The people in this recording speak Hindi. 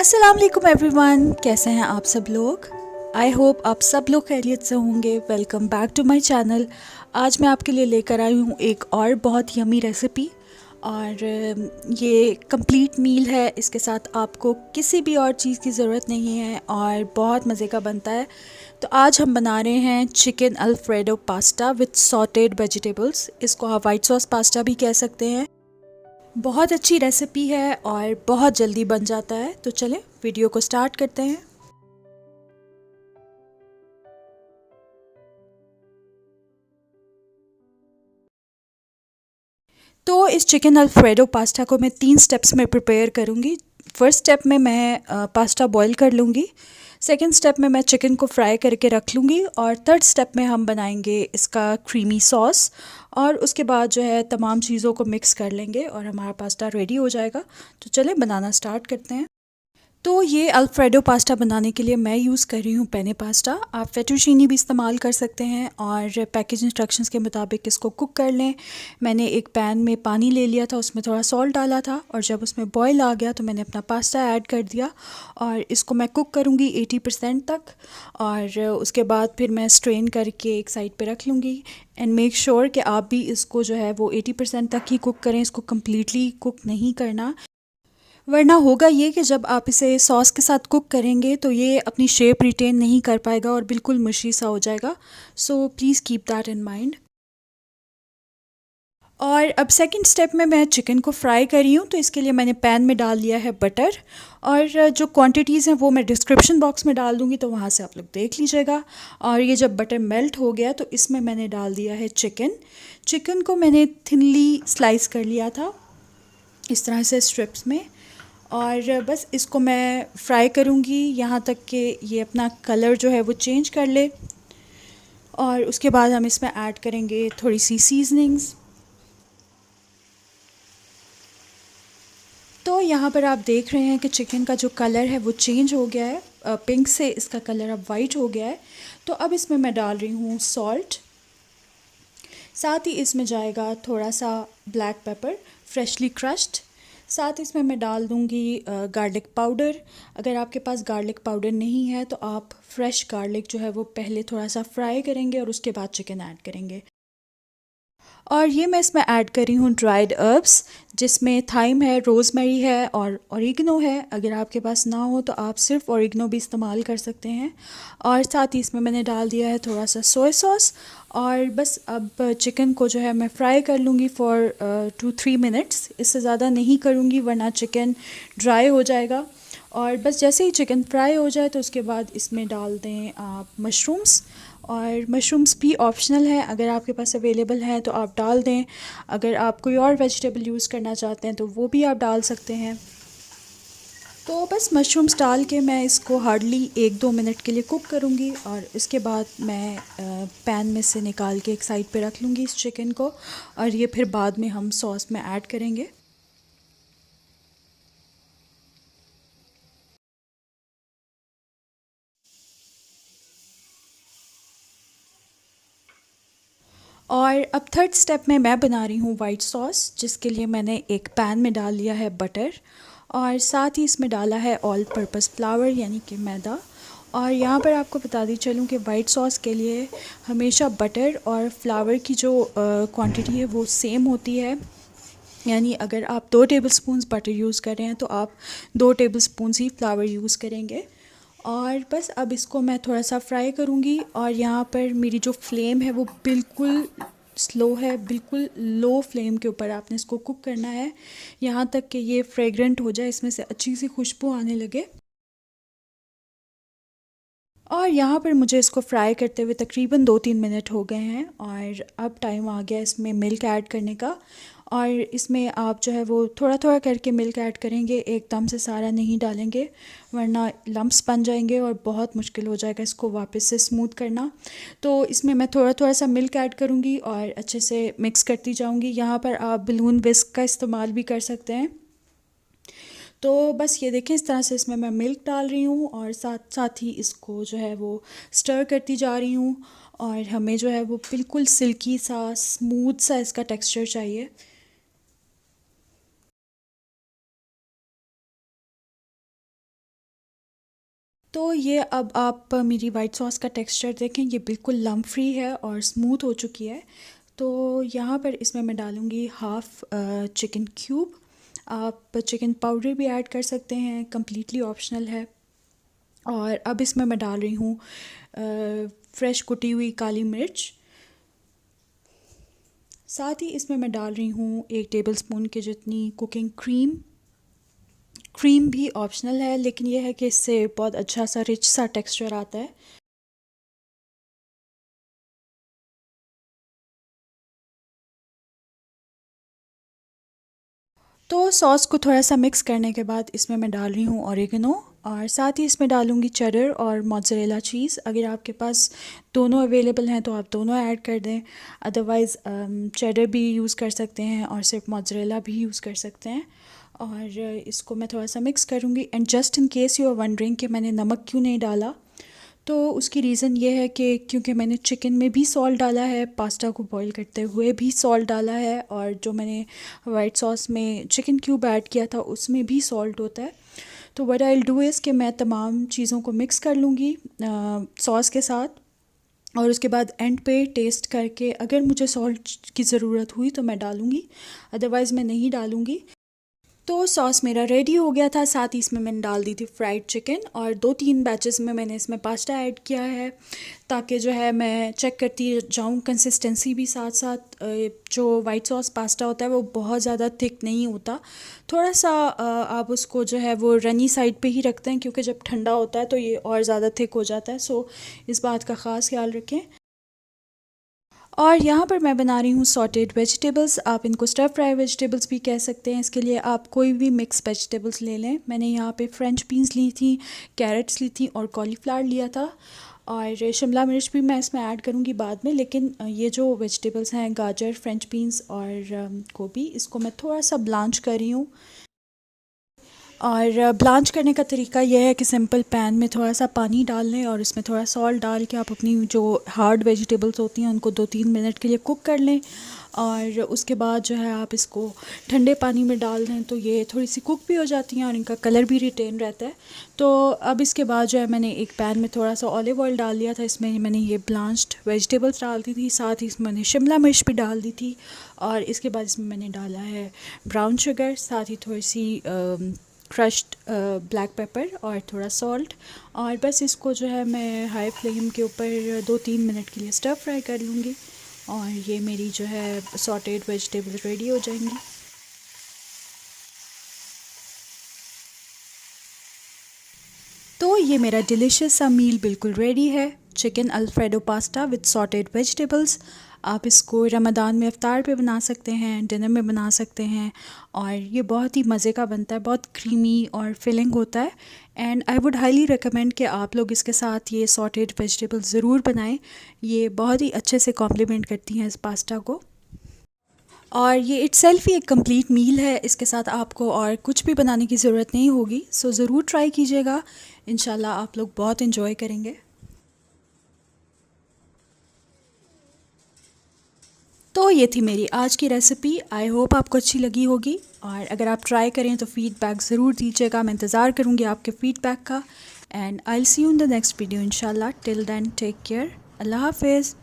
अस्सलाम वालेकुम एवरीवन, कैसे हैं आप सब लोग। आई होप आप सब लोग खैरियत से होंगे। Welcome back to my channel. आज मैं आपके लिए लेकर आई हूँ एक और बहुत यमी रेसिपी और ये कंप्लीट मील है। इसके साथ आपको किसी भी और चीज़ की ज़रूरत नहीं है और बहुत मज़े का बनता है। तो आज हम बना रहे हैं chicken alfredo pasta with sautéed vegetables. इसको आप वाइट सॉस पास्ता भी कह सकते हैं। बहुत अच्छी रेसिपी है और बहुत जल्दी बन जाता है। तो चलें वीडियो को स्टार्ट करते हैं। तो इस चिकन अल्फ्रेडो पास्ता को मैं 3 स्टेप्स में प्रिपेयर करूँगी। फर्स्ट स्टेप में मैं पास्ता बॉईल कर लूँगी। सेकंड स्टेप में मैं चिकन को फ्राई करके रख लूँगी और थर्ड स्टेप में हम बनाएंगे इसका क्रीमी सॉस। और उसके बाद जो है तमाम चीज़ों को मिक्स कर लेंगे और हमारा पास्ता रेडी हो जाएगा। तो चलें बनाना स्टार्ट करते हैं। तो ये अल्फ्रेडो पास्ता बनाने के लिए मैं यूज़ कर रही हूँ पेने पास्ता। आप फेटूचीनी भी इस्तेमाल कर सकते हैं और पैकेज इंस्ट्रक्शंस के मुताबिक इसको कुक कर लें। मैंने एक पैन में पानी ले लिया था, उसमें थोड़ा सॉल्ट डाला था और जब उसमें बॉयल आ गया तो मैंने अपना पास्ता ऐड कर दिया और इसको मैं कुक करूँगी 80% तक। और उसके बाद फिर मैं स्ट्रेन करके एक साइड पर रख लूँगी। एंड मेक श्योर कि आप भी इसको जो है वो 80% तक ही कुक करें, इसको कम्प्लीटली कुक नहीं करना, वरना होगा ये कि जब आप इसे सॉस के साथ कुक करेंगे तो ये अपनी शेप रिटेन नहीं कर पाएगा और बिल्कुल मशी सा हो जाएगा। So please keep that in mind. और अब सेकंड स्टेप में मैं चिकन को फ्राई कर रही हूँ। तो इसके लिए मैंने पैन में डाल लिया है बटर और जो क्वांटिटीज़ हैं वो मैं डिस्क्रिप्शन बॉक्स में डाल दूँगी, तो वहाँ से आप लोग देख लीजिएगा। और ये जब बटर मेल्ट हो गया तो इसमें मैंने डाल दिया है चिकन। चिकन को मैंने थिनली स्लाइस कर लिया था इस तरह से स्ट्रिप्स में और बस इसको मैं फ्राई करूँगी यहाँ तक कि ये अपना कलर जो है वो चेंज कर ले। और उसके बाद हम इसमें ऐड करेंगे थोड़ी सी सीजनिंग्स। तो यहाँ पर आप देख रहे हैं कि चिकन का जो कलर है वो चेंज हो गया है, पिंक से इसका कलर अब वाइट हो गया है। तो अब इसमें मैं डाल रही हूँ सॉल्ट, साथ ही इसमें जाएगा थोड़ा सा ब्लैक पेपर फ्रेशली क्रश्ड। साथ ही इसमें मैं डाल दूँगी गार्लिक पाउडर। अगर आपके पास गार्लिक पाउडर नहीं है तो आप फ्रेश गार्लिक जो है वो पहले थोड़ा सा फ्राई करेंगे और उसके बाद चिकन ऐड करेंगे। और ये मैं इसमें ऐड कर रही हूँ ड्राइड हर्ब्स, जिसमें थाइम है, रोज़मेरी है और ऑरिगनो है। अगर आपके पास ना हो तो आप सिर्फ ऑरिगनो भी इस्तेमाल कर सकते हैं। और साथ ही इसमें मैंने डाल दिया है थोड़ा सा सोया सॉस। और बस अब चिकन को जो है मैं फ्राई कर लूँगी फॉर 2-3 मिनट्स। इससे ज़्यादा नहीं करूँगी वरना चिकन ड्राई हो जाएगा। और बस जैसे ही चिकन फ्राई हो जाए तो उसके बाद इसमें डाल दें आप मशरूम्स। और मशरूम्स भी ऑप्शनल है, अगर आपके पास अवेलेबल है तो आप डाल दें। अगर आप कोई और वेजिटेबल यूज़ करना चाहते हैं तो वो भी आप डाल सकते हैं। तो बस मशरूम्स डाल के मैं इसको हार्डली 1-2 मिनट के लिए कुक करूँगी और इसके बाद मैं पैन में से निकाल के एक साइड पे रख लूँगी इस चिकन को। और ये फिर बाद में हम सॉस में ऐड करेंगे। और अब थर्ड स्टेप में मैं बना रही हूँ वाइट सॉस, जिसके लिए मैंने एक पैन में डाल लिया है बटर और साथ ही इसमें डाला है ऑल पर्पस फ्लावर यानी कि मैदा। और यहाँ पर आपको बता दी चलूँ कि वाइट सॉस के लिए हमेशा बटर और फ्लावर की जो क्वांटिटी है वो सेम होती है। यानी अगर आप 2 टेबलस्पून्स बटर यूज़ कर रहे हैं तो आप 2 टेबलस्पून्स ही फ्लावर यूज़ करेंगे। और बस अब इसको मैं थोड़ा सा फ्राई करूँगी और यहाँ पर मेरी जो फ्लेम है वो बिल्कुल स्लो है, बिल्कुल लो फ्लेम के ऊपर आपने इसको कुक करना है यहाँ तक कि ये फ्रेग्रेंट हो जाए, इसमें से अच्छी सी खुशबू आने लगे। और यहाँ पर मुझे इसको फ्राई करते हुए तकरीबन 2-3 मिनट हो गए हैं और अब टाइम आ गया इसमें मिल्क ऐड करने का। और इसमें आप जो है वो थोड़ा थोड़ा करके मिल्क ऐड करेंगे, एकदम से सारा नहीं डालेंगे वरना लम्प्स बन जाएंगे और बहुत मुश्किल हो जाएगा इसको वापस से स्मूथ करना। तो इसमें मैं थोड़ा थोड़ा सा मिल्क ऐड करूँगी और अच्छे से मिक्स करती जाऊँगी। यहाँ पर आप बलून विस्क का इस्तेमाल भी कर सकते हैं। तो बस ये देखें इस तरह से इसमें मैं मिल्क डाल रही हूँ और साथ साथ ही इसको जो है वो स्टर करती जा रही हूँ। और हमें जो है वो बिल्कुल सिल्की सा स्मूथ सा इसका टेक्सचर चाहिए। तो ये अब आप मेरी वाइट सॉस का टेक्सचर देखें, ये बिल्कुल लम्प फ्री है और स्मूथ हो चुकी है। तो यहाँ पर इसमें मैं डालूँगी हाफ़ चिकन क्यूब। आप चिकन पाउडर भी ऐड कर सकते हैं, कम्प्लीटली ऑप्शनल है। और अब इसमें मैं डाल रही हूँ फ्रेश कुटी हुई काली मिर्च। साथ ही इसमें मैं डाल रही हूँ 1 टेबलस्पून के जितनी कुकिंग क्रीम। क्रीम भी ऑप्शनल है, लेकिन यह है कि इससे बहुत अच्छा सा रिच सा टेक्सचर आता है। तो सॉस को थोड़ा सा मिक्स करने के बाद इसमें मैं डाल रही हूँ ऑरिगेनो, और साथ ही इसमें डालूँगी चेडर और मोज़रेला चीज़। अगर आपके पास दोनों अवेलेबल हैं तो आप दोनों ऐड कर दें, अदरवाइज़ चेडर भी यूज़ कर सकते हैं और सिर्फ मोज़रेला भी यूज़ कर सकते हैं। और इसको मैं थोड़ा सा मिक्स करूँगी। And just in case you are wondering कि मैंने नमक क्यों नहीं डाला, तो उसकी रीज़न ये है कि क्योंकि मैंने चिकन में भी सॉल्ट डाला है, पास्ता को बॉईल करते हुए भी सॉल्ट डाला है, और जो मैंने वाइट सॉस में चिकन क्यूब ऐड किया था उसमें भी सॉल्ट होता है। तो what I will do is कि मैं तमाम चीज़ों को मिक्स कर लूँगी सॉस के साथ, और उसके बाद एंड पे टेस्ट करके अगर मुझे सॉल्ट की ज़रूरत हुई तो मैं डालूँगी, अदरवाइज़ मैं नहीं डालूँगी। तो सॉस मेरा रेडी हो गया था। साथ ही इसमें मैंने डाल दी थी फ्राइड चिकन, और 2-3 बैचेस में मैंने इसमें पास्ता ऐड किया है, ताकि जो है मैं चेक करती जाऊँ कंसिस्टेंसी भी। साथ साथ जो वाइट सॉस पास्ता होता है वो बहुत ज़्यादा थिक नहीं होता, थोड़ा सा आप उसको जो है वो रनी साइड पे ही रखते हैं, क्योंकि जब ठंडा होता है तो ये और ज़्यादा थिक हो जाता है। सो इस बात का ख़ास ख्याल रखें। और यहाँ पर मैं बना रही हूँ सॉटेड वेजिटेबल्स, आप इनको स्टर फ्राई वेजिटेबल्स भी कह सकते हैं। इसके लिए आप कोई भी मिक्स वेजिटेबल्स ले लें। मैंने यहाँ पे फ्रेंच बीन्स ली थी, कैरेट्स ली थी और कॉलीफ्लावर लिया था, और शिमला मिर्च भी मैं इसमें ऐड करूँगी बाद में। लेकिन ये जो वेजिटेबल्स हैं, गाजर, फ्रेंच बीन्स और गोभी, इसको मैं थोड़ा सा ब्लांच कर रही हूँ। और ब्लांच करने का तरीका यह है कि सिंपल पैन में थोड़ा सा पानी डाल लें और इसमें थोड़ा सॉल्ट डाल के आप अपनी जो हार्ड वेजिटेबल्स होती हैं उनको 2-3 मिनट के लिए कुक कर लें, और उसके बाद जो है आप इसको ठंडे पानी में डाल दें तो ये थोड़ी सी कुक भी हो जाती हैं और इनका कलर भी रिटेन रहता है। तो अब इसके बाद जो है मैंने एक पैन में थोड़ा सा ऑलिव ऑयल डाल दिया था, इसमें मैंने ये ब्लांच्ड वेजिटेबल्स डाल दी थी, साथ ही इसमें मैंने शिमला मिर्च भी डाल दी थी, और इसके बाद इसमें मैंने डाला है ब्राउन शुगर, साथ ही थोड़ी सी क्रश्ड ब्लैक पेपर और थोड़ा सॉल्ट, और बस इसको जो है मैं हाई फ्लेम के ऊपर 2-3 मिनट के लिए स्टर फ्राई कर लूँगी, और ये मेरी जो है सॉटेड वेजिटेबल्स रेडी हो जाएंगी। तो ये मेरा डिलीशियस सा मील बिल्कुल रेडी है, chicken alfredo pasta with sautéed vegetables. आप इसको रमज़ान में इफ्तार पे बना सकते हैं, डिनर में बना सकते हैं, और ये बहुत ही मज़े का बनता है, बहुत क्रीमी और फिलिंग होता है। And I would highly recommend कि आप लोग इसके साथ ये सॉटेड वेजिटेबल्स ज़रूर बनाएं, ये बहुत ही अच्छे से कॉम्प्लीमेंट करती हैं इस पास्ता को। और ये इट्सेल्फ ही एक कंप्लीट मील है, इसके साथ आपको और कुछ भी बनाने की ज़रूरत नहीं होगी। सो ज़रूर ट्राई कीजिएगा, इंशाल्लाह आप लोग बहुत इन्जॉय करेंगे। तो ये थी मेरी आज की रेसिपी, आई होप आपको अच्छी लगी होगी, और अगर आप ट्राई करें तो फ़ीडबैक ज़रूर दीजिएगा, मैं इंतज़ार करूँगी आपके फ़ीडबैक का। And I will see you in the next video इंशाल्लाह। टिल देन टेक केयर, अल्लाह हाफिज़।